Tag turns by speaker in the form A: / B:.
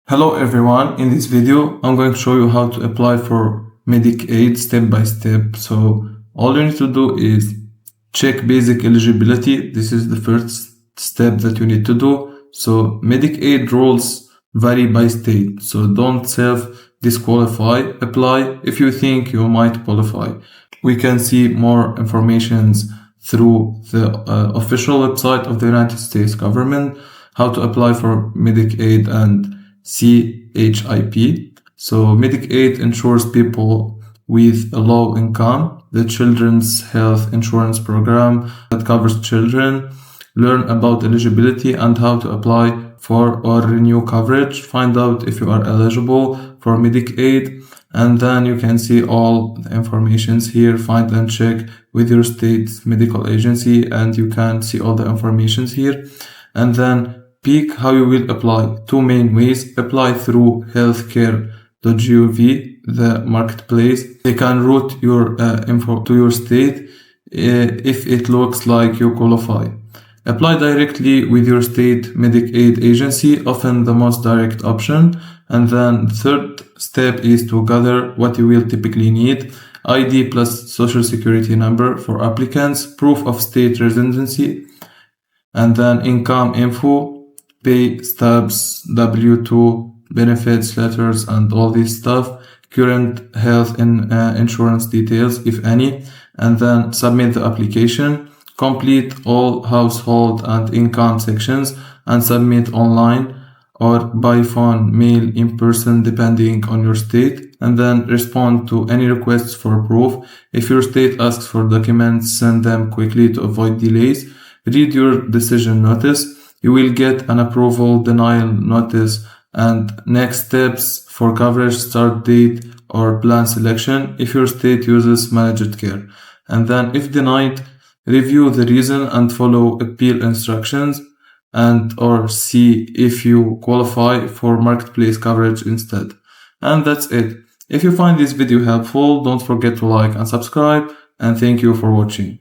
A: Hello everyone, in this video I'm going to show you how to apply for Medicaid step by step. So all you need to do is check basic eligibility. This is the first step that you need to do. So Medicaid rules vary by state, so don't self-disqualify. Apply if you think you might qualify. We can see more information through the official website of the United States government, how to apply for Medicaid and CHIP. So Medicaid insures people with a low income. The Children's Health Insurance Program that covers children. Learn about eligibility and how to apply for or renew coverage. Find out if you are eligible for Medicaid, and then you can see all the informations here. Find and check with your state's medical agency, and you can see all the informations here. And then pick how you will apply. Two main ways: apply through healthcare.gov, the marketplace. They can route your info to your state if it looks like you qualify. Apply directly with your state Medicaid agency, often the most direct option. And then the third step is to gather what you will typically need: ID plus social security number for applicants, proof of state residency, and then income info, pay stubs, W-2, benefits letters, and all this stuff, current health and insurance details, if any, and then submit the application. Complete all household and income sections and submit online or by phone, mail, in person, depending on your state, and then respond to any requests for proof. If your state asks for documents, send them quickly to avoid delays. Read your decision notice. You will get an approval denial notice and next steps for coverage, start date, or plan selection if your state uses managed care. And then if denied, review the reason and follow appeal instructions, and or see if you qualify for marketplace coverage instead. And that's it. If you find this video helpful, don't forget to like and subscribe, and thank you for watching.